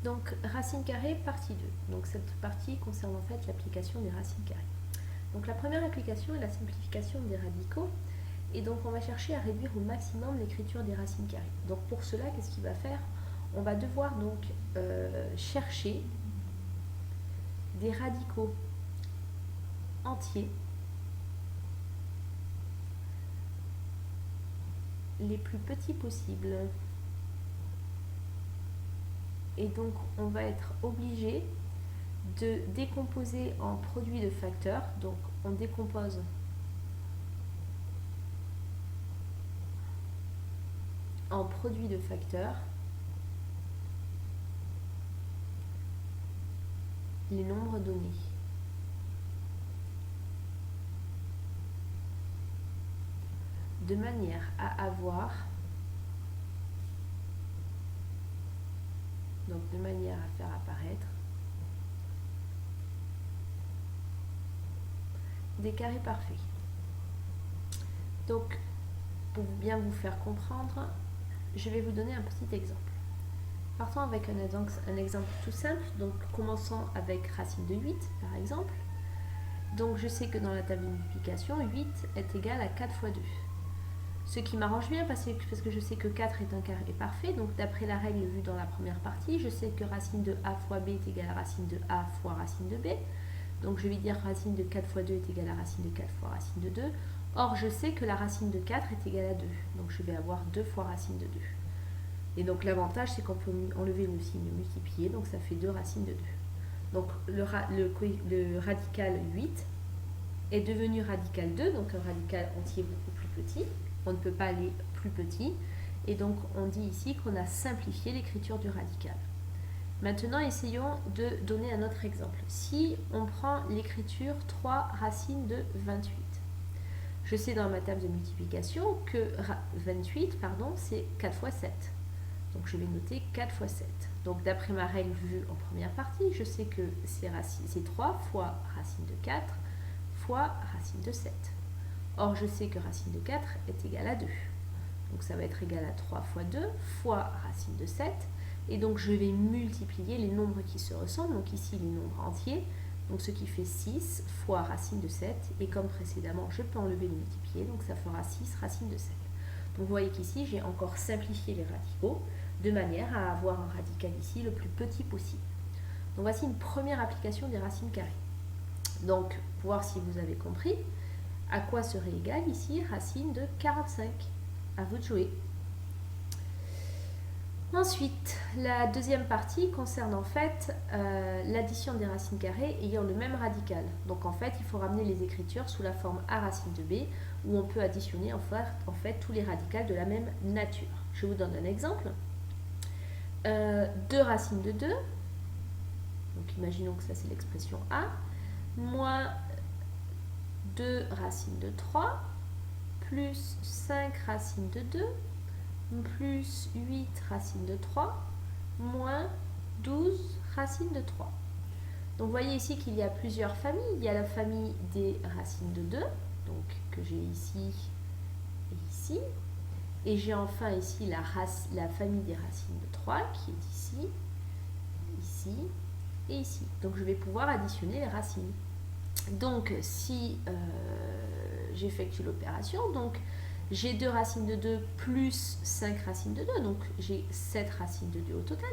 Donc, racine carrée, partie 2. Donc, cette partie concerne en fait l'application des racines carrées. Donc, la première application est la simplification des radicaux. Et donc, on va chercher à réduire au maximum l'écriture des racines carrées. Donc, pour cela, qu'est-ce qu'il va faire? On va devoir donc chercher des radicaux entiers les plus petits possibles. Et donc, on va être obligé de décomposer en produit de facteurs. Donc, on décompose en produit de facteurs les nombres donnés. De manière à avoir, donc de manière à faire apparaître des carrés parfaits. Donc, pour bien vous faire comprendre, je vais vous donner un petit exemple. Partons avec un exemple tout simple. Donc, commençons avec racine de 8, par exemple. Donc, je sais que dans la table de multiplication, 8 est égal à 4 fois 2. Ce qui m'arrange bien parce que je sais que 4 est un carré parfait. Donc, d'après la règle vue dans la première partie, je sais que racine de a fois b est égal à racine de a fois racine de b. Donc, je vais dire racine de 4 fois 2 est égal à racine de 4 fois racine de 2. Or, je sais que la racine de 4 est égale à 2. Donc, je vais avoir 2 fois racine de 2. Et donc, l'avantage, c'est qu'on peut enlever le signe multiplié. Donc, ça fait 2 racines de 2. Donc, le radical 8 est devenu radical 2. Donc, un radical entier beaucoup plus petit. On ne peut pas aller plus petit. Et donc, on dit ici qu'on a simplifié l'écriture du radical. Maintenant, essayons de donner un autre exemple. Si on prend l'écriture 3 racines de 28, je sais dans ma table de multiplication que 28, c'est 4 fois 7. Donc, je vais noter 4 fois 7. Donc, d'après ma règle vue en première partie, je sais que c'est 3 fois racine de 4 fois racine de 7. Or, je sais que racine de 4 est égale à 2. Donc, ça va être égal à 3 fois 2 fois racine de 7. Et donc, je vais multiplier les nombres qui se ressemblent. Donc, ici, les nombres entiers. Donc, ce qui fait 6 fois racine de 7. Et comme précédemment, je peux enlever le multiplier. Donc, ça fera 6 racine de 7. Donc, vous voyez qu'ici, j'ai encore simplifié les radicaux de manière à avoir un radical ici le plus petit possible. Donc, voici une première application des racines carrées. Donc, pour voir si vous avez compris, à quoi serait égal ici racine de 45? À vous de jouer. Ensuite, la deuxième partie concerne en fait l'addition des racines carrées ayant le même radical. Donc en fait, il faut ramener les écritures sous la forme a racine de b, où on peut additionner en fait tous les radicals de la même nature. Je vous donne un exemple. 2 racines de 2, donc imaginons que ça c'est l'expression a, moins 2 racines de 3, plus 5 racines de 2, plus 8 racines de 3, moins 12 racines de 3. Donc vous voyez ici qu'il y a plusieurs familles. Il y a la famille des racines de 2, donc que j'ai ici et ici. Et j'ai enfin ici la famille des racines de 3 qui est ici, ici et ici. Donc je vais pouvoir additionner les racines. Donc si j'effectue l'opération, donc j'ai 2 racines de 2 plus 5 racines de 2, donc j'ai 7 racines de 2 au total.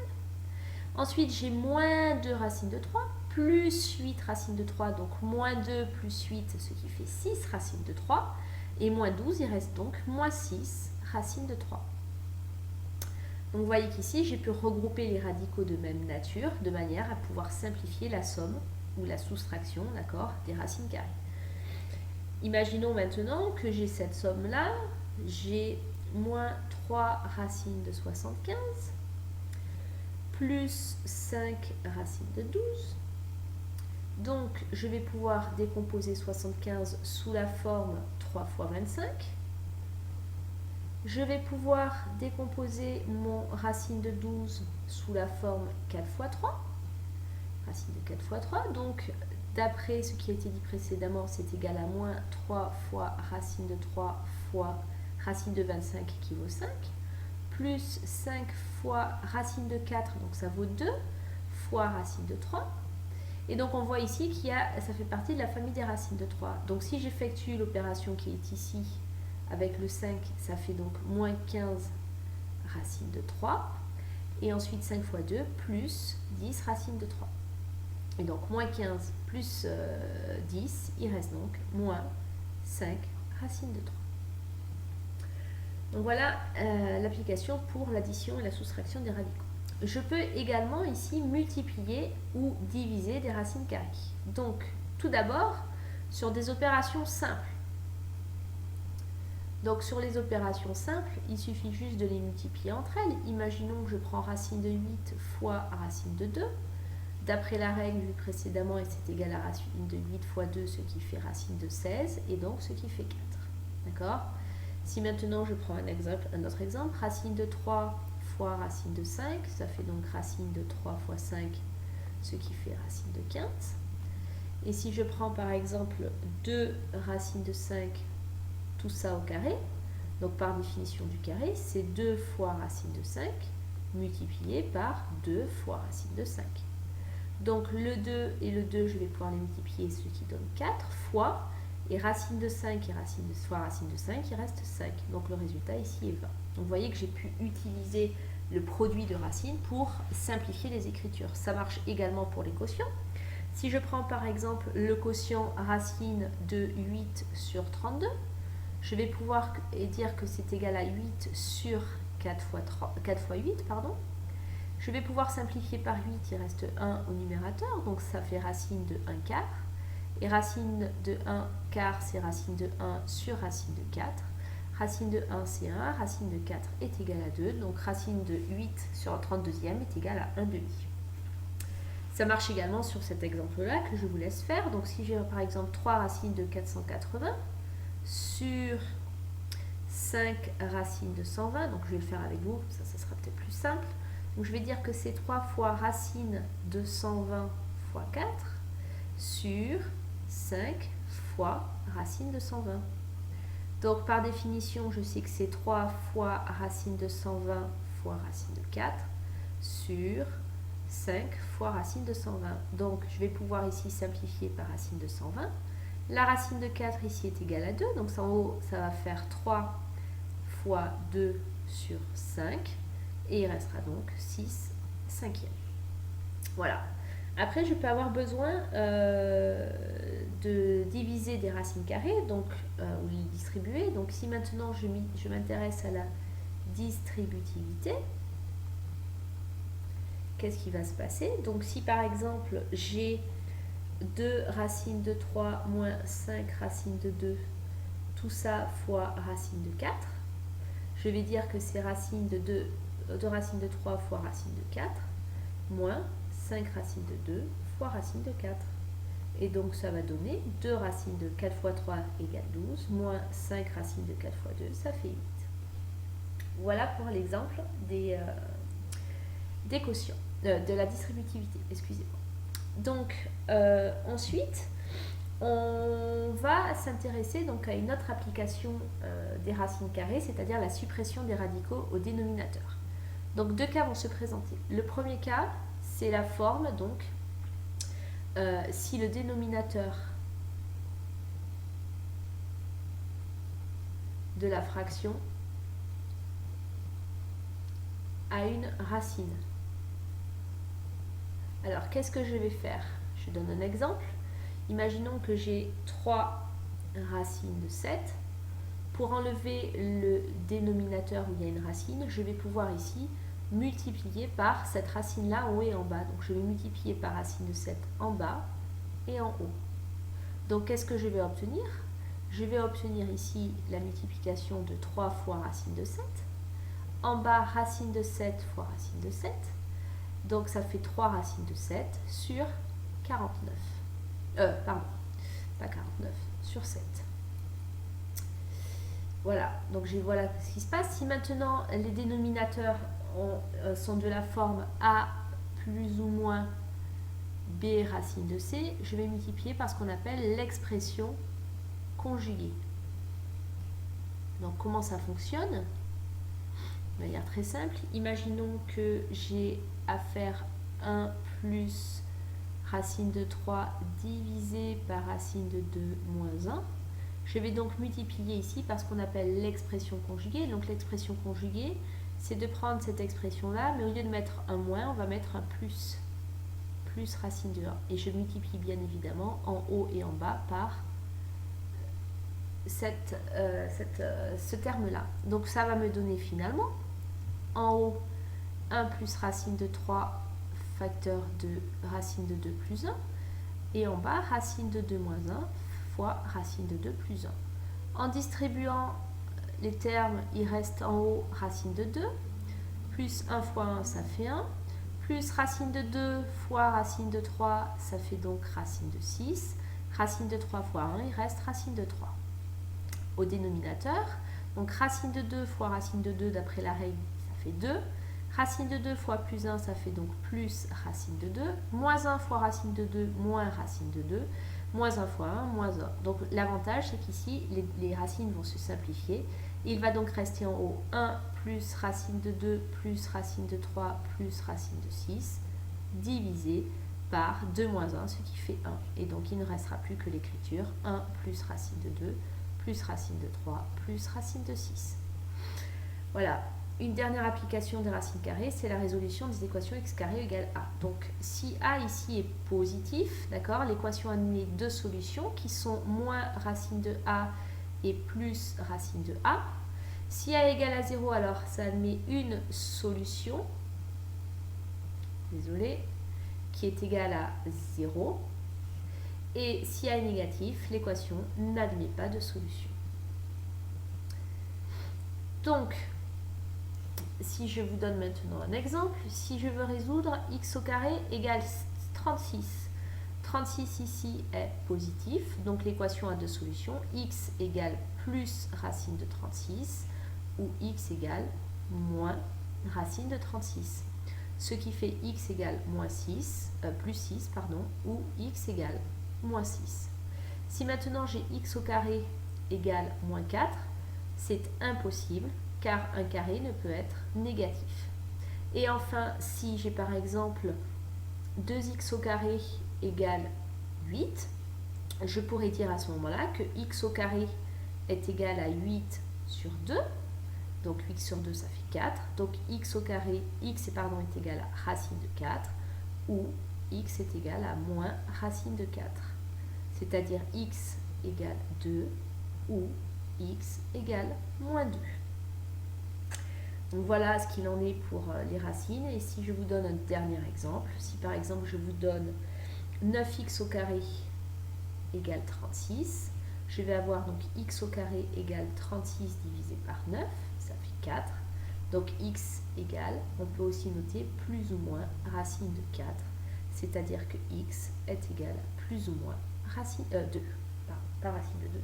Ensuite, j'ai moins 2 racines de 3, plus 8 racines de 3, donc moins 2 plus 8, ce qui fait 6 racines de 3. Et moins 12, il reste donc moins 6 racines de 3. Donc vous voyez qu'ici, j'ai pu regrouper les radicaux de même nature, de manière à pouvoir simplifier la somme ou la soustraction, d'accord, des racines carrées. Imaginons maintenant que j'ai cette somme-là, j'ai moins 3 racines de 75, plus 5 racines de 12. Donc, je vais pouvoir décomposer 75 sous la forme 3 fois 25. Je vais pouvoir décomposer mon racine de 12 sous la forme 4 fois 3. Racine de 4 fois 3, donc d'après ce qui a été dit précédemment, c'est égal à moins 3 fois racine de 3 fois racine de 25 qui vaut 5, plus 5 fois racine de 4, donc ça vaut 2, fois racine de 3. Et donc on voit ici qu'il y a, ça fait partie de la famille des racines de 3. Donc si j'effectue l'opération qui est ici avec le 5, ça fait donc moins 15 racine de 3. Et ensuite 5 fois 2 plus 10 racine de 3. Et donc moins 15 plus 10, il reste donc moins 5 racine de 3. Donc voilà l'application pour l'addition et la soustraction des radicaux. Je peux également ici multiplier ou diviser des racines carrées. Donc tout d'abord sur des opérations simples. Donc sur les opérations simples, il suffit juste de les multiplier entre elles. Imaginons que je prends racine de 8 fois racine de 2. D'après la règle vue précédemment, c'est égal à racine de 8 fois 2, ce qui fait racine de 16, et donc ce qui fait 4. D'accord ? Si maintenant je prends un autre exemple, racine de 3 fois racine de 5, ça fait donc racine de 3 fois 5, ce qui fait racine de 15. Et si je prends par exemple 2 racines de 5, tout ça au carré, donc par définition du carré, c'est 2 fois racine de 5 multiplié par 2 fois racine de 5. Donc le 2 et le 2, je vais pouvoir les multiplier, ce qui donne 4 fois, et racine de 5 et fois racine de 5, il reste 5. Donc le résultat ici est 20. Donc vous voyez que j'ai pu utiliser le produit de racines pour simplifier les écritures. Ça marche également pour les quotients. Si je prends par exemple le quotient racine de 8 sur 32, je vais pouvoir dire que c'est égal à 8 sur 4 fois 8, pardon. Je vais pouvoir simplifier par 8, il reste 1 au numérateur, donc ça fait racine de 1 quart. Et racine de 1 quart, c'est racine de 1 sur racine de 4. Racine de 1, c'est 1. Racine de 4 est égale à 2. Donc racine de 8 sur 32e est égale à 1 demi. Ça marche également sur cet exemple-là que je vous laisse faire. Donc si j'ai par exemple 3 racines de 480 sur 5 racines de 120, donc je vais le faire avec vous, ça sera peut-être plus simple. Donc je vais dire que c'est 3 fois racine de 120 fois 4 sur 5 fois racine de 120. Donc par définition, je sais que c'est 3 fois racine de 120 fois racine de 4 sur 5 fois racine de 120. Donc je vais pouvoir ici simplifier par racine de 120. La racine de 4 ici est égale à 2, donc ça, en haut, ça va faire 3 fois 2 sur 5, et il restera donc 6 cinquièmes. Voilà. Après, je peux avoir besoin de diviser des racines carrées, donc, ou les distribuer. Donc si maintenant je m'intéresse à la distributivité, qu'est-ce qui va se passer? Donc si par exemple j'ai 2 racines de 3 moins 5 racines de 2, tout ça fois racine de 4, je vais dire que c'est racine de 2 racines de 3 fois racine de 4, moins 5 racines de 2 fois racine de 4. Et donc ça va donner 2 racines de 4 fois 3 égale 12, moins 5 racines de 4 fois 2, ça fait 8. Voilà pour l'exemple des quotients, de la distributivité, excusez-moi. Donc ensuite, on va s'intéresser donc à une autre application des racines carrées, c'est-à-dire la suppression des radicaux au dénominateur. Donc deux cas vont se présenter. Le premier cas, c'est la forme, donc si le dénominateur de la fraction a une racine. Alors, qu'est-ce que je vais faire? Je donne un exemple. Imaginons que j'ai 3 racines de 7. Pour enlever le dénominateur où il y a une racine, je vais pouvoir ici multiplier par cette racine-là en haut et en bas. Donc, je vais multiplier par racine de 7 en bas et en haut. Donc, qu'est-ce que je vais obtenir? Je vais obtenir ici la multiplication de 3 fois racine de 7. En bas, racine de 7 fois racine de 7. Donc, ça fait 3 racines de 7 sur 49. Pardon, pas 49, sur 7. Voilà, donc voilà ce qui se passe. Si maintenant les dénominateurs sont de la forme A plus ou moins B racine de C, je vais multiplier par ce qu'on appelle l'expression conjuguée. Donc comment ça fonctionne? de manière très simple. Imaginons que j'ai à faire 1 plus racine de 3 divisé par racine de 2 moins 1. Je vais donc multiplier ici par ce qu'on appelle l'expression conjuguée. Donc l'expression conjuguée, c'est de prendre cette expression-là, mais au lieu de mettre un moins, on va mettre un plus racine de 1. Et je multiplie bien évidemment en haut et en bas par ce terme-là. Donc ça va me donner finalement en haut 1 plus racine de 3 facteur de racine de 2 plus 1. Et en bas, racine de 2 moins 1 fois racine de 2 plus 1. En distribuant les termes, il reste en haut racine de 2, plus 1 fois 1, ça fait 1, plus racine de 2 fois racine de 3, ça fait donc racine de 6. Racine de 3 fois 1, il reste racine de 3. Au dénominateur, donc racine de 2 fois racine de 2, d'après la règle, ça fait 2. Racine de 2 fois plus 1, ça fait donc plus racine de 2. Moins 1 fois racine de 2, moins racine de 2. Moins 1 fois 1, moins 1. Donc l'avantage, c'est qu'ici, les racines vont se simplifier. Il va donc rester en haut 1 plus racine de 2 plus racine de 3 plus racine de 6 divisé par 2 moins 1, ce qui fait 1. Et donc il ne restera plus que l'écriture 1 plus racine de 2 plus racine de 3 plus racine de 6. Voilà. Une dernière application des racines carrées, c'est la résolution des équations x carré égale a. Donc, si a ici est positif, d'accord, l'équation admet deux solutions qui sont moins racine de a et plus racine de a. Si a égale à 0, alors ça admet une solution, désolé, qui est égale à 0. Et si a est négatif, l'équation n'admet pas de solution. Donc, si je vous donne maintenant un exemple, si je veux résoudre x au carré égale 36. 36 ici est positif, donc l'équation a deux solutions, x égale plus racine de 36 ou x égale moins racine de 36. Ce qui fait x égale plus 6 ou x égale moins 6. Si maintenant j'ai x au carré égale moins 4, c'est impossible car un carré ne peut être négatif. Et enfin, si j'ai par exemple 2x au carré égale 8, je pourrais dire à ce moment-là que x au carré est égal à 8 sur 2, donc 8 sur 2 ça fait 4, donc x au carré, est égal à racine de 4, ou x est égal à moins racine de 4, c'est-à-dire x égale 2 ou x égale moins 2. Donc voilà ce qu'il en est pour les racines. Et si je vous donne un dernier exemple, si par exemple je vous donne 9x au carré égale 36, je vais avoir donc x au carré égale 36 divisé par 9, ça fait 4. Donc x égale, on peut aussi noter plus ou moins racine de 4, c'est-à-dire que x est égal à plus ou moins racine 2, pas racine de 2.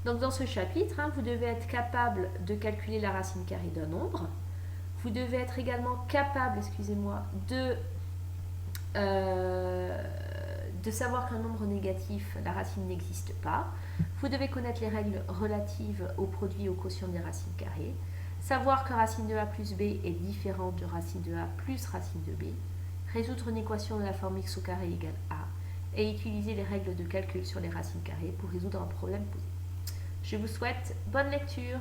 Donc dans ce chapitre, vous devez être capable de calculer la racine carrée d'un nombre. Vous devez être également capable, de savoir qu'un nombre négatif, la racine n'existe pas. Vous devez connaître les règles relatives au produit et au quotient des racines carrées. Savoir que racine de a plus b est différente de racine de a plus racine de b. Résoudre une équation de la forme x au carré égale a. Et utiliser les règles de calcul sur les racines carrées pour résoudre un problème posé. Je vous souhaite bonne lecture.